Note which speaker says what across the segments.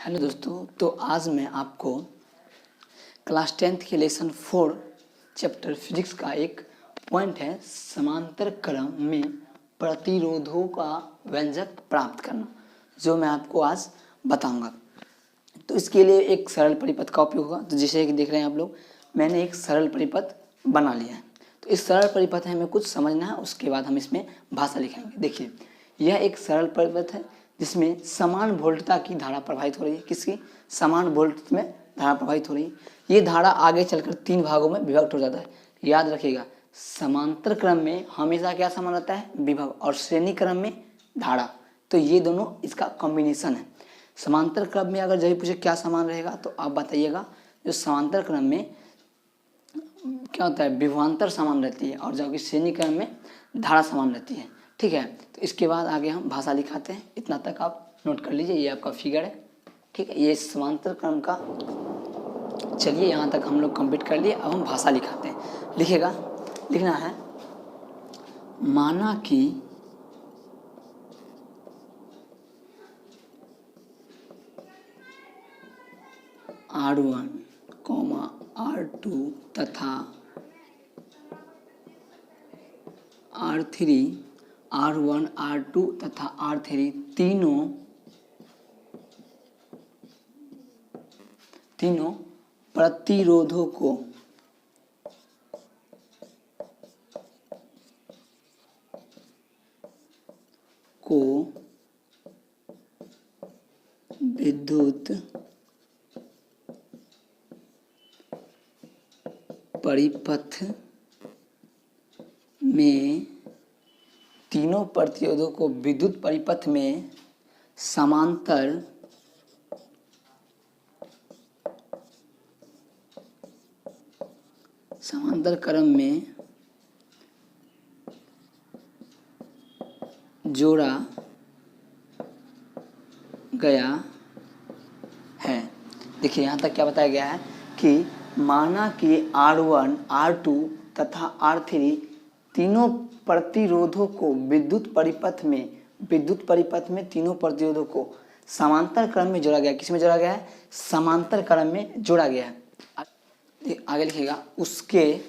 Speaker 1: Hello दोस्तों, तो आज मैं आपको क्लास 10th के लेसन 4 चैप्टर फिजिक्स का एक पॉइंट है समांतर क्रम में प्रतिरोधों का व्यंजक प्राप्त करना, जो मैं आपको आज बताऊंगा। तो इसके लिए एक सरल परिपथ का उपयोग होगा। तो जैसे कि देख रहे हैं आप लोग, मैंने एक सरल परिपथ बना लिया है। तो इस सरल परिपथ हमें कुछ समझना है, उसके बाद हम इसमें भाषा लिखेंगे। देखिए, यह एक सरल परिपथ है जिसमें समान वोल्टता की धारा प्रवाहित हो रही है। किसकी? समान वोल्ट में धारा प्रवाहित हो रही है। ये धारा आगे चलकर 3 भागों में विभक्त हो जाता है। याद रखिएगा, समांतर क्रम में हमेशा क्या समान रहता है? विभव। और श्रेणी क्रम में धारा। तो ये दोनों इसका कॉम्बिनेशन है। समांतर क्रम में अगर जब पूछे क्या समान रहेगा, तो आप बताइएगा। जो समांतर क्रम में क्या होता है? विभवांतर समान रहती है, और जबकि श्रेणी क्रम में धारा समान रहती है। ठीक है, तो इसके बाद आगे हम भाषा लिखाते हैं। इतना तक आप नोट कर लीजिए, ये आपका फिगर है। ठीक है, ये समांतर क्रम का। चलिए, यहाँ तक हम लोग कंप्लीट कर लिए। अब हम भाषा लिखाते हैं। लिखेगा, लिखना है, माना कि R1, R2 तथा R3, R1, R2 तथा R3 तीनों प्रतिरोधों को विद्युत परिपथ में तीनों प्रतिरोधों को विद्युत परिपथ में समांतर क्रम में जोड़ा गया है। देखिए, यहाँ तक क्या बताया गया है कि माना कि R1, R2 तथा R3 तीनों प्रतिरोधों को विद्युत परिपथ में तीनों प्रतिरोधों को समांतर क्रम में जोड़ा गया। किस में जोड़ा गया है? समांतर क्रम में जोड़ा गया है। आगे लिखेगा, उसके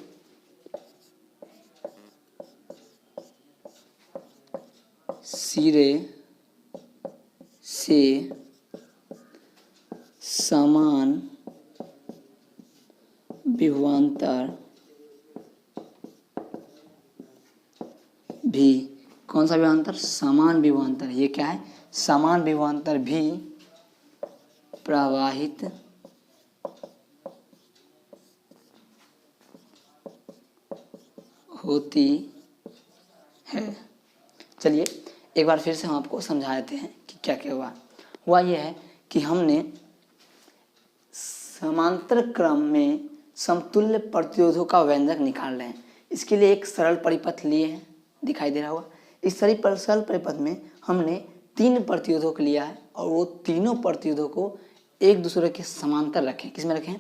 Speaker 1: सिरे से समान विभवांतर भी, कौन सा विभवांतर? समान विभवांतर। ये क्या है? समान विभवांतर भी प्रवाहित होती है। चलिए, एक बार फिर से हम आपको समझा देते हैं कि क्या क्या हुआ यह है कि हमने समांतर क्रम में समतुल्य प्रतिरोधों का व्यंजक निकाल रहे हैं। इसके लिए एक सरल परिपथ लिए हैं, दिखाई दे रहा होगा। इस सरल परिपथ में हमने 3 प्रतिरोधों को लिया है, और वो तीनों प्रतिरोधों को एक दूसरे के समांतर रखें। किस में रखें?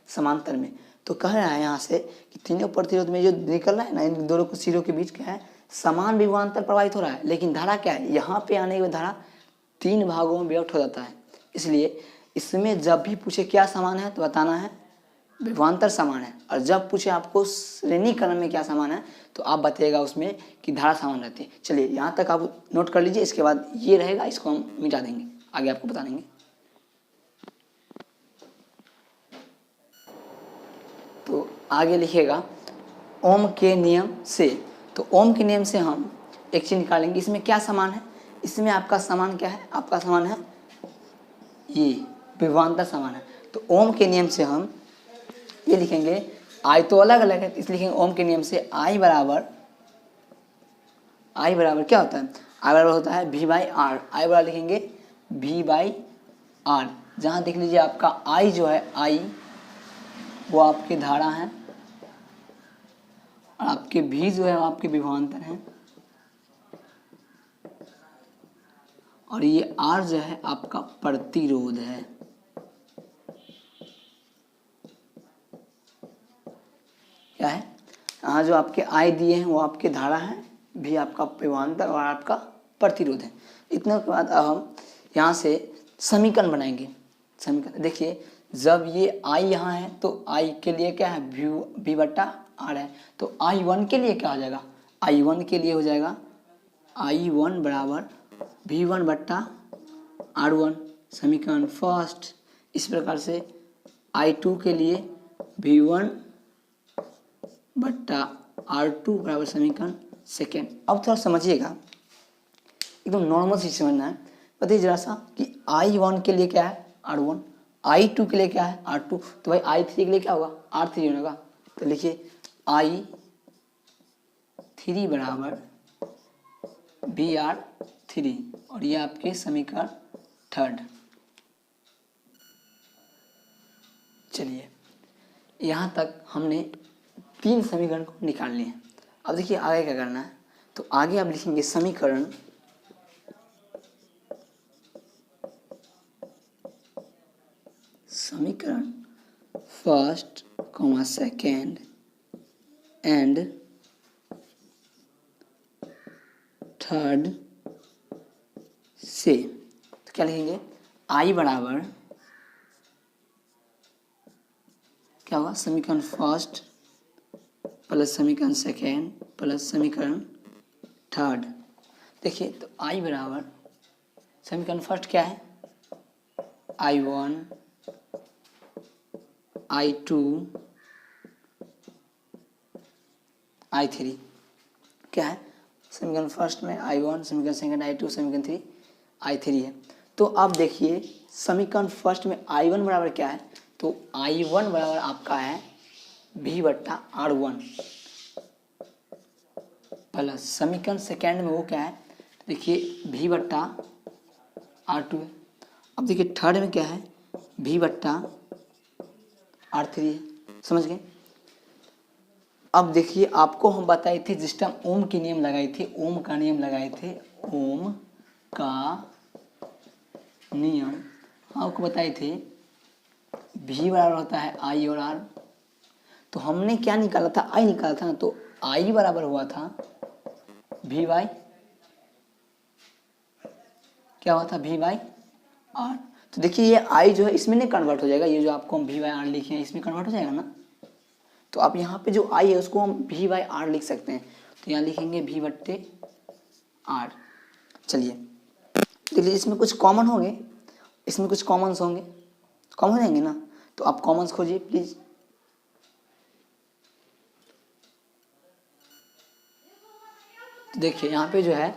Speaker 1: समांतर में। तो कह रहा है यहाँ से कि तीनों प्रतिरोध में जो निकल रहा है ना, इन दोनों को सिरों के बीच क्या है? समान विभवांतर प्रवाहित हो रहा है। लेकिन धारा क्या है? यहाँ पे आने के धारा 3 भागों में विभक्त हो जाता है। इसलिए इसमें जब भी पूछे क्या समान है, तो बताना है विभवांतर समान है। और जब पूछे आपको श्रेणी क्रम में क्या समान है, तो आप बताइएगा उसमें कि धारा समान रहती है। चलिए, यहाँ तक आप नोट कर लीजिए। इसके बाद ये रहेगा, इसको हम मिटा देंगे, आगे आपको बता देंगे। तो आगे लिखिएगा, ओम के नियम से। तो ओम के नियम से हम एक चीज निकालेंगे। इसमें क्या समान है? इसमें आपका समान क्या है? आपका समान है ये विभवांतर समान है। तो ओम के नियम से हम ये लिखेंगे, आई तो अलग अलग है, इसलिए लिखेंगे ओम के नियम से आई बराबर क्या होता है? आई बराबर होता है V/R। आई बराबर लिखेंगे V/R। जहाँ देख लीजिए, आपका आई जो है, आई वो आपकी धारा है, और आपके V जो है आपके विभवांतर हैं, और ये R जो है आपका प्रतिरोध है। क्या है? यहाँ जो आपके आई दिए हैं वो आपके धारा है, भी आपका विभवांतर और आपका प्रतिरोध है। इतने के बाद अब हम यहाँ से समीकरण बनाएंगे। समीकरण देखिए, जब ये आई यहाँ है तो आई के लिए क्या है, वी बट्टा आर है, तो आई वन के लिए क्या हो जाएगा, आई वन के लिए हो जाएगा आई वन बराबर वी वन बट्टा आर वन, समीकरण फर्स्ट। इस प्रकार से आई टू के लिए वी वन बट्टा आर टू बराबर समीकरण सेकेंड। अब थोड़ा समझिएगा, एकदम नॉर्मल चीज समझना है। बताइए जरा सा कि आई वन के लिए क्या है, आर वन, आई टू के लिए क्या है, आर टू, तो भाई आई थ्री के लिए क्या होगा, आर थ्री होगा। तो लिखिए आई थ्री बराबर बी आर थ्री, और ये आपके समीकरण थर्ड। चलिए यहाँ तक हमने 3 समीकरण को निकाल लिए। अब देखिए आगे क्या करना है, तो आगे आप लिखेंगे समीकरण first comma second and third से। तो क्या लिखेंगे, आई बराबर क्या होगा, समीकरण फर्स्ट प्लस समीकरण सेकेंड प्लस समीकरण थर्ड। देखिए तो आई बराबर समीकरण फर्स्ट क्या है, I one I two I three, क्या है समीकरण फर्स्ट में आई वन, समीकरण सेकेंड आई टू, समीकरण थ्री आई थ्री है। तो अब देखिए समीकरण फर्स्ट में आई वन बराबर क्या है, तो आई वन बराबर आपका है वी बट्टा आर वन, प्लस समीकरण सेकेंड में वो क्या है, देखिए वी बट्टा आर टू है। अब देखिए थर्ड में क्या है, वी बट्टा आर थ्री है, समझ गए। अब देखिए आपको हम बताए थे जिस टाइम ओम के नियम लगाए थे, ओम का नियम लगाए थे, ओम का नियम आपको बताए थे भी बराबर होता है आई और आर। तो हमने क्या निकाला था, आई निकाला था ना, तो आई बराबर हुआ था भी बाई, क्या हुआ था, भी बाई आर। तो देखिए ये आई जो है इसमें नहीं कन्वर्ट हो जाएगा, ये जो आपको हम भी बाई आर लिखे हैं इसमें कन्वर्ट हो जाएगा ना। तो आप यहाँ पे जो आई है उसको हम भी बाई आर लिख सकते हैं, तो यहाँ लिखेंगे भी बट्टे आर। चलिए देखिए इसमें कुछ कॉमन होंगे, इसमें कुछ कॉमन्स होंगे, कॉमन हो जाएंगे ना, तो आप कॉमन्स खोजिए प्लीज। देखिए यहाँ पे जो है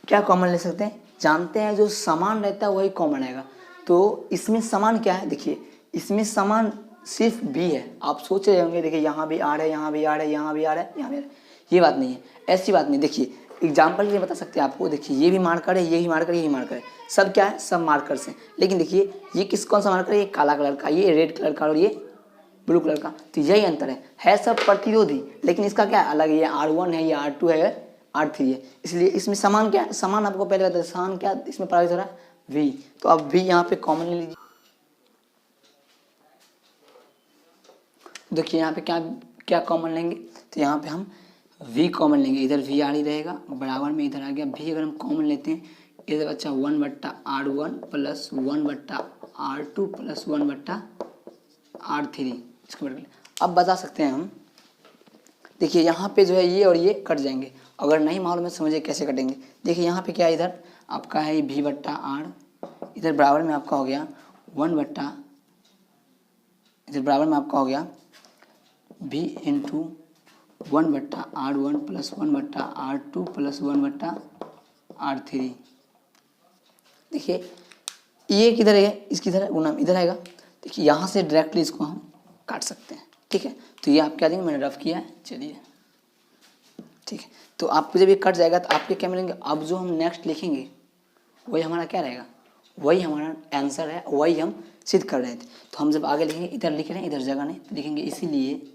Speaker 1: क्या कॉमन ले सकते हैं, जानते हैं जो समान रहता है वही कॉमन आएगा। तो इसमें समान क्या है, देखिए इसमें समान सिर्फ बी है। आप सोच रहे होंगे देखिए यहाँ भी आर है, यहाँ भी आर है, यहाँ भी आर है, यहाँ भी आर है, ये बात नहीं है, ऐसी बात नहीं। देखिए एग्जाम्पल ये बता सकते हैं आपको, देखिए ये भी मार्कर है, ये भी मार्कर है, ये मार्कर है, सब क्या है, सब मार्कर्स हैं। लेकिन देखिए ये कौन सा मार्कर है, ये काला कलर का, ये रेड कलर का और ये ब्लू कलर का। तो यही अंतर है सब प्रतिरोधी, लेकिन इसका क्या है अलग है, ये आर वन है, ये आर टू है, आर थ्री है। इसलिए इसमें समान क्या है, समान आपको पहले बताया समान क्या इसमें प्रभावित हो रहा है, वी। तो अब वी यहाँ पे कॉमन ले लीजिए। देखिए यहाँ पे क्या क्या कॉमन लेंगे, तो यहाँ पे हम v कॉमन लेंगे, इधर वी आर ही रहेगा, बराबर में इधर आ गया v। अगर हम कॉमन लेते हैं इधर बच्चा वन बट्टा आर वन प्लस वन बट्टा आर टू प्लस वन बट्टा आर थ्री, इसको अब बता सकते हैं हम। देखिए यहाँ पे जो है ये और ये कट जाएंगे, अगर नहीं मालूम है समझिए कैसे कटेंगे। देखिए यहाँ पे क्या है, इधर आपका है v बट्टा आर, इधर बराबर में आपका हो गया वन बट्टा, इधर बराबर में आपका हो गया v इंटू वन बट्टा आर वन प्लस वन बट्टा आर टू प्लस वन बट्टा आर थ्री। देखिए ये किधर है, इसकी इधर गुना इधर आएगा। देखिए यहाँ से डायरेक्टली इसको हम काट सकते हैं, ठीक है। तो ये आप क्या देंगे, मैंने रफ किया है, चलिए ठीक है। तो आपको जब ये कट जाएगा तो आपके क्या मिलेंगे, अब जो हम नेक्स्ट लिखेंगे वही हमारा क्या रहेगा, वही हमारा आंसर है, वही हम सिद्ध कर रहे थे। तो हम जब आगे लिखेंगे, इधर लिख रहे हैं इधर जगह नहीं, तो लिखेंगे इसीलिए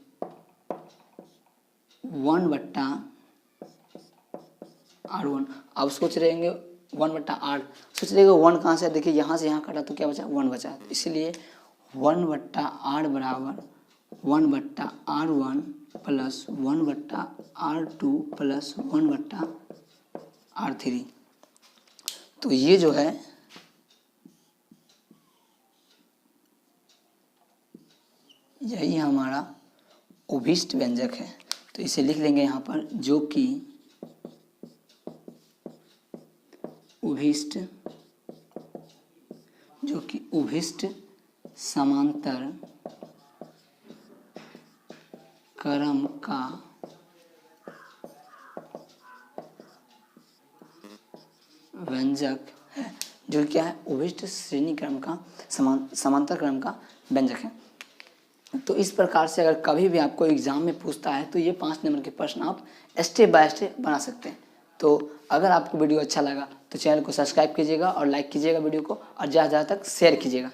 Speaker 1: वन बट्टा आर वन। अब सोच रहे होंगे वन बट्टा आर, सोच रहे वन कहाँ से, देखिए यहाँ से यहाँ काटा तो क्या बचा, वन बचा। तो इसीलिए वन बट्टा आर बराबर वन बट्टा आर वन प्लस वन बट्टा आर टू प्लस वन बट्टा आर थ्री। तो ये जो है यही हमारा उभीष्ट व्यंजक है। तो इसे लिख लेंगे यहाँ पर, जो कि उभीष्ट समांतर क्रम का व्यंजक है, जो क्या है, उभीष्ट श्रेणी क्रम का समांतर क्रम का व्यंजक है। तो इस प्रकार से अगर कभी भी आपको एग्जाम में पूछता है तो ये 5 नंबर के प्रश्न आप स्टेप बाय स्टेप बना सकते हैं। तो अगर आपको वीडियो अच्छा लगा तो चैनल को सब्सक्राइब कीजिएगा और लाइक कीजिएगा वीडियो को, और ज़्यादा से ज़्यादा तक शेयर कीजिएगा।